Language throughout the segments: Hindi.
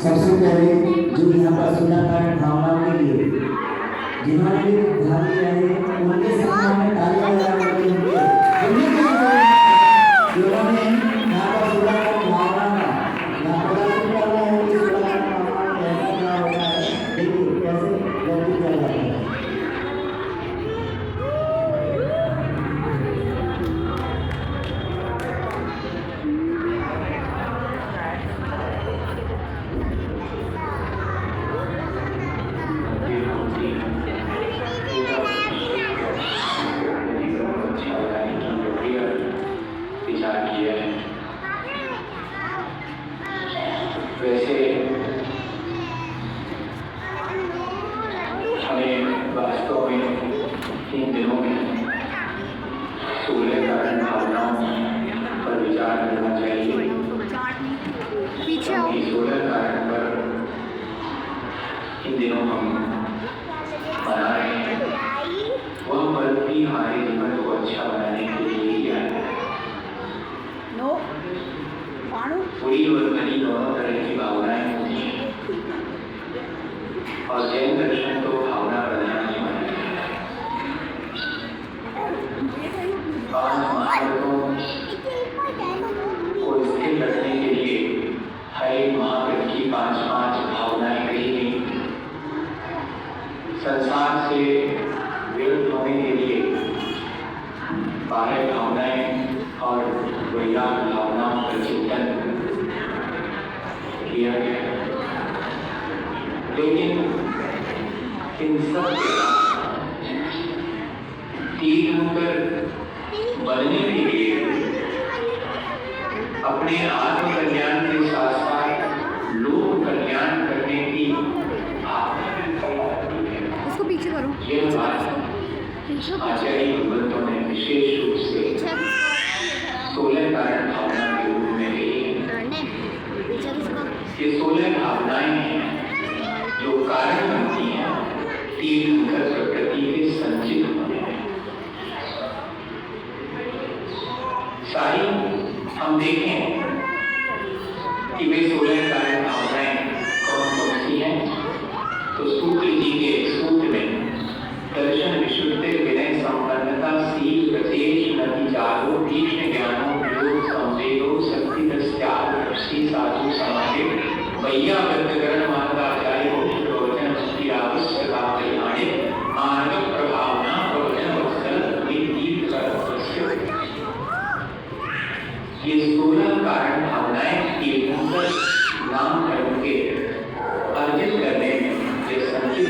सबसे पहले जो यहाँ पर सुंदरकांड भावनाओं के लिए जिन्होंने भी भाग लिया है उनके सम्मान में तालियां बजाने के लिए जिन्होंने यहाँ पर सुंदरकांड भावना का यहाँ प्रदर्शन कर रहे हैं कि सुंदरकांड भावना कैसे क्या होता है देखिए कैसे व्यक्ति कर रहा है। वैसे हमें वास्तव में इन दिनों में सूर्य कारण भावनाओं पर विचार करना चाहिए। सूर्य कारण पर इन दिनों हम मना रहे हैं, वह पर्व भी हमारे जीवन को अच्छा बनाने के लिए ही आया है। बुरी और भली दोनों तरह की भावनाएं होती हैं और जैन दर्शन तो भावना प्रधान ही मानते हैं। 5 महाव्रतों को स्थिर रखने के लिए हर एक महाव्रत की 5-5 भावनाएं कही गई। संसार से विरुद्ध होने के लिए 12 भावनाएं और वैराग भावनाओं का चिंतन किया गया। लेकिन इन सब के तीर्थंकर बनने के लिए अपने आत्म कल्याण के साथ साथ लोक कल्याण करने की इसको पीछे करो। यह बात आचार्य भगवंतों ने विशेष रूप से 16 कारण भावना के रूप में कही है। ये 16 भावनाएं हैं जो कारण बनती हैं तीर्थंकर प्रकृति के संचित होने में। सारी हम देखें कि वे 16 कारण भावनाएं कौन सी हैं, तो सूत्र जी के सूत्र में दर्शन विशुद्धि विनय संपन्नता शील प्रत्येष नति जागो तीक्ष्ण ज्ञानो वियोग संवेदो शक्ति त्याग कृषि साधु समाधि वैया वृत्तकरण मार्गाचार्य मोक्ष प्रवचन भक्ति आवश्यकता परिहाणे मार्ग प्रभावना प्रवचन वत्सल तीर्थ सर्वस्व। ये 16 कारण भावनाएं तीर्थंकर नाम धर्म के अर्जित करने में, ये संचित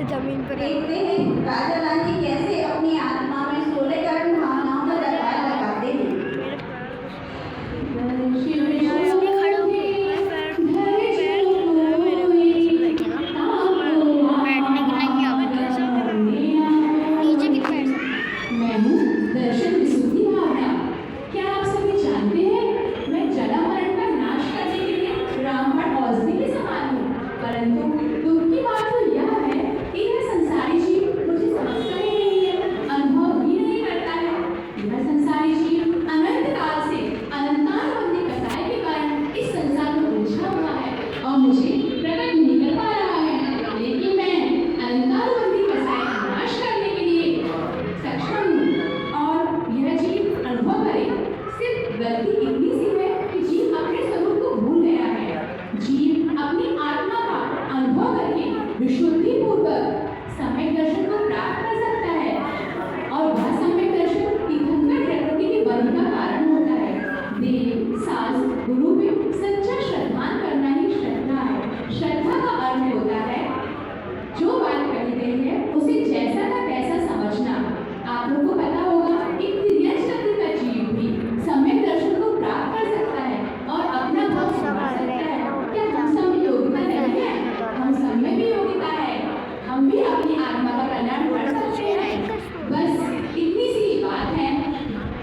जमीन पर देखते हैं राजा रानी कैसे अपनी आत्मा में 16 कर्ण भावनाओं का रखा लगाते हैं। मैं हूँ दर्शन विशुद्धि भावना। क्या आप सभी जानते हैं मैं जन्म मरण का नाश करने के लिए रामबाण औषधि के समान हूँ। परंतु दुख की बात तो यह है कि यह संसारी जीव मुझे समझता ही नहीं है, अनुभव भी नहीं करता है। यह संसारी जीव अनंत काल से अनंतान बंदी कसाई के कारण इस संसार में उलझा हुआ है और मुझे प्रकट नहीं कर पा रहा है। लेकिन मैं अनंतान बंदी कसाई का नाश करने के लिए सक्षम हूँ और यह जीव अनुभव करे। सिर्फ गलती इतनी सी है कि जीव अपने स्वरूप को भूल गया है। जीव अपनी आत्मा का अनुभव करके विशुद्धि पूर्वक सम्यक दर्शन को प्राप्त कर सकता है और वह सम्यक दर्शन तीर्थंकर प्रकृति के बल का कारण होता है। देव सास गुरु में सच्चा श्रद्धान करना ही श्रद्धा है। श्रद्धा का अर्थ होता है जो बात कही गई है उसे जैसा का तैसा समझना। आप लोगों को पता होगा कि तिर्यक शक्ति का जीव भी सम्यक दर्शन को प्राप्त कर सकता है और अपना भाव संभाल सकता है। क्या हम सब में योग्यता नहीं है? हम सब में भी योग्यता है। हम भी अपनी आत्मा का कल्याण कर सकते हैं। बस इतनी सी बात है।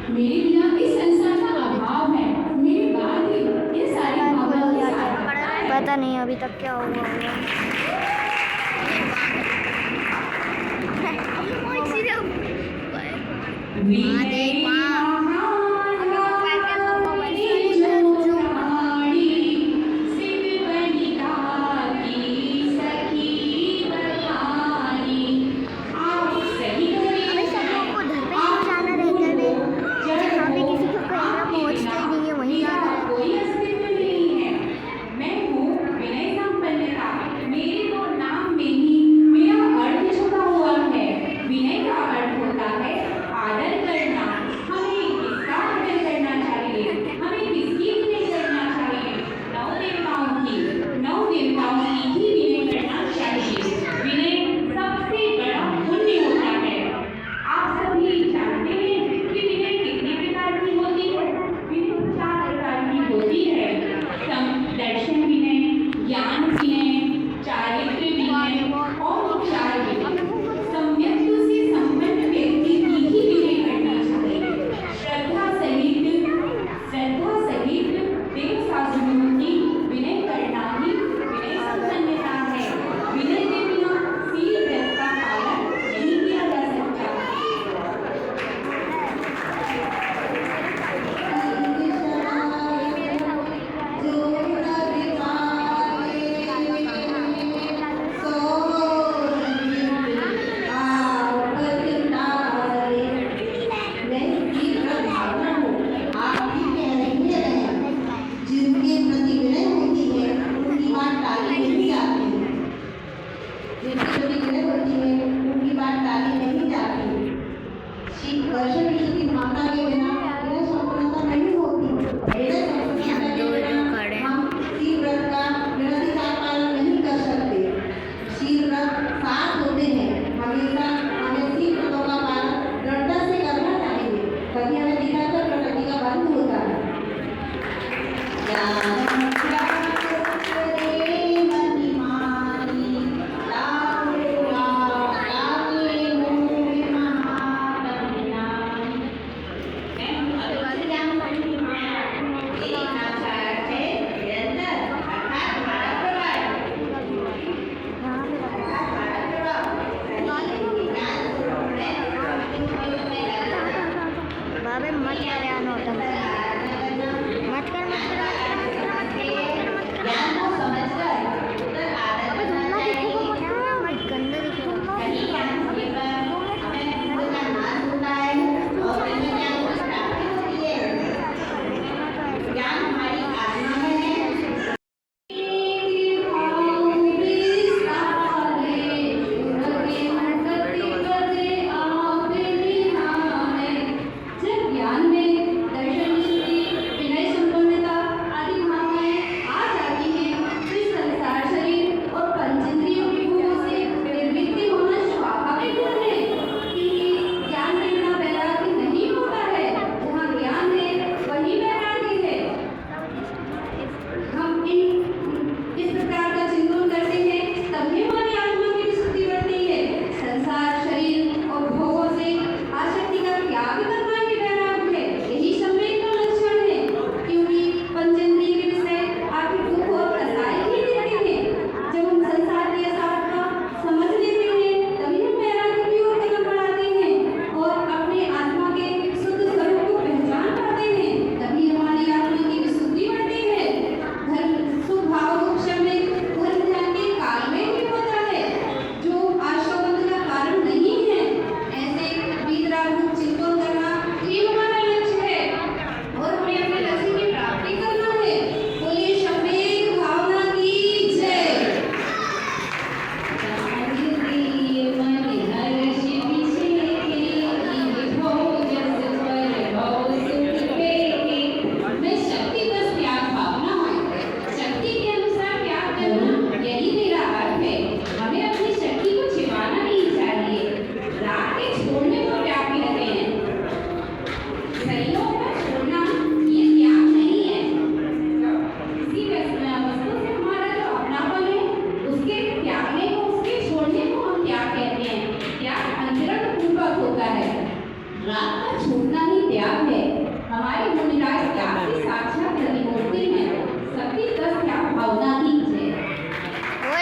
मेरे बिना इस संसार का अभाव है। मेरे बाद ही इन सारी भावनाओं को सार्थकता है। पता नहीं अभी तक क्या होगा। विनय का अर्थ होता है आदर करना।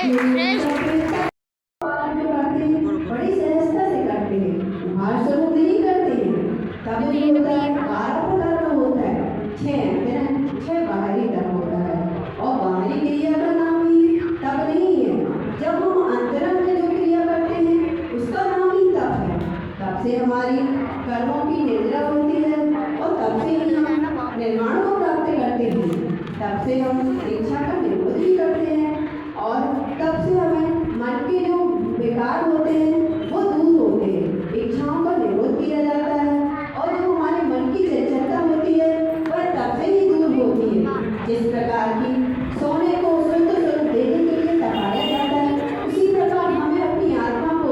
बड़ी सहजता से करते हैं, भार स्वरूप नहीं करते हैं। तब ये होता है 12 प्रकार का होता है, 6 बाहरी कर्म होता है और बाहरी क्रिया का नाम ही तब नहीं है। जब हम अंतरंग में जो क्रिया करते हैं उसका नाम ही तप है। तब से हमारी कर्मों की निद्रा होती है और तब से ही हम निर्माण को प्राप्त करते हैं। तब से हम इच्छा का निरोध भी करते हैं और तब से हमें मन के जो विकार होते हैं वो दूर होते हैं, इच्छाओं का निरोध किया जाता है और जो हमारे मन की चंचलता होती है वह तब से ही दूर होती है। जिस प्रकार की सोने को शुद्ध स्वरूप देने के लिए तपाया जाता है, उसी प्रकार हमें अपनी आत्मा को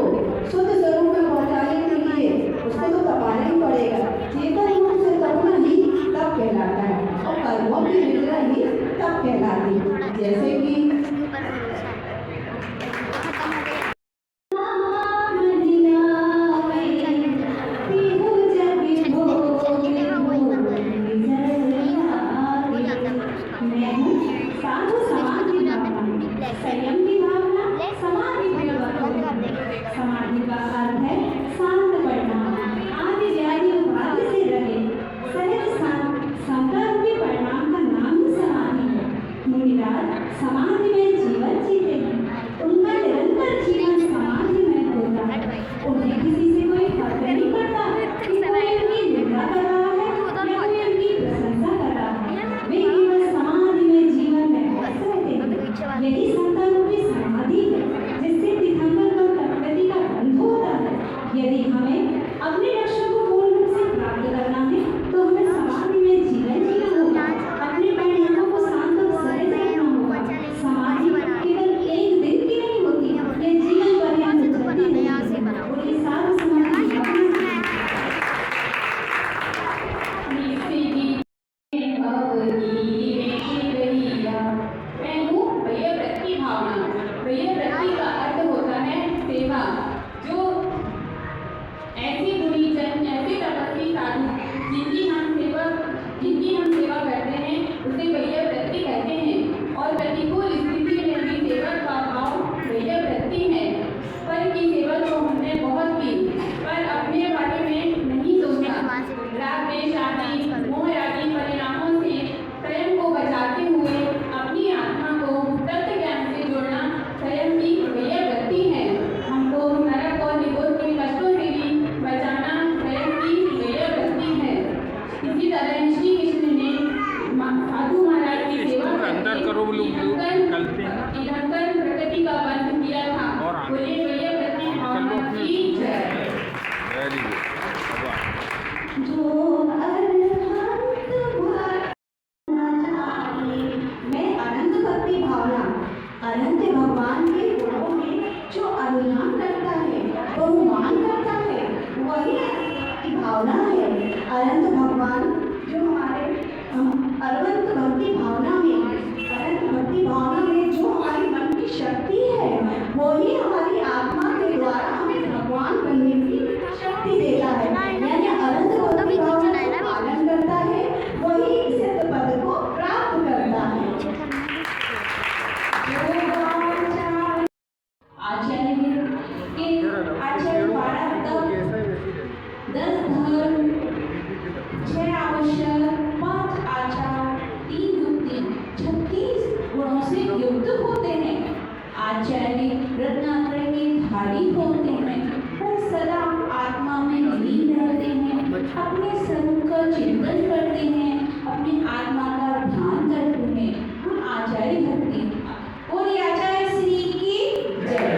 शुद्ध स्वरूप में पहुँचाने के लिए उसको तो तपाना ही पड़ेगा। चेतन रूप से तपना ही तप कहलाता है और कर्मों की निद्रा ही तप कहलाती है। जैसे कि संयम की भावना समाधि समाधि का अर्थ है शांत पड़ना, आदि व्याधि उपाधि से रहे सहज संकर के परिणाम का नाम ही समाधि है। मुनिराज समाधि में जीवन जीते हैं, उनका निरंतर जीवन समाधि में होता है। उन्हें किसी से कोई फर्क नहीं पड़ता कि कोई उनकी निंदा कर रहा है या कोई उनकी प्रशंसा कर रहा है, वे केवल समाधि में जीवन में व्यस्त रहते हैं। यही संतानों की समाधि है जिससे तीर्थंकर का प्रकृति का बंध होता है। यदि हमें अपने लक्ष्य को पूर्ण रूप से प्राप्त करना है तो हमें समाधि में जीवन जीना होगा, अपने परिणामों को शांत और सहज रखना होगा। समाधि केवल एक दिन की नहीं होती, यह जीवन पर्यंत चलती है। उनकी सारी समाधि प्रियव्रति का अर्थ होता है सेवा। जो ऐसी गुणीजन ऐसे तपस्वी साधु जिनकी हम सेवा करते हैं उसे प्रियव्रति कहते हैं और प्रतिकूल स्थिति में भी सेवा का भाव प्रियव्रति है। पर की सेवा तो हमने बहुत की पर अपने बारे में नहीं सोचा। राग द्वेष आदि मोह आदि परिणामों से स्वयं को बचाते हुए अपनी आत्मा को तत्व ज्ञान से जोड़ना स्वयं की प्रियव्रति है। हमको नरक और निगोद के कष्टों से भी बचाना स्वयं की प्रियव्रति है। इसी तरह श्री कृष्ण ने साधु महाराज की सेवा ईधंकर प्रकृति का बंध किया था। बोले प्रियव्रति भावना की जय। मैं अनंत भक्ति भावना अनंत भगवान के गुणों में जो अनुमान करता है बहुमान करता है वही की भावना है। अनंत भगवान जो हमारे अनंत भक्ति भावना में जो हमारी मन की शक्ति है वही हमारी आत्मा के द्वारा हमें भगवान बनने की शक्ति देता है। यानी अनंत भक्ति भावना का पालन करता है वही इस पद को प्राप्त करता है। आचार्य के आचार्य 12 10 धर्म 6 आवश्यक 5 आचार 3 युक्ति 36 गुणों से युक्त होते हैं। आचार्य रत्नात्रय के धारी होते हैं पर सदा आत्मा में लीन रहते हैं, अपने स्वरूप का चिंतन करते हैं, अपनी आत्मा का ध्यान करते हैं। हम आचार्य भक्ति और आचार्य श्री की जय।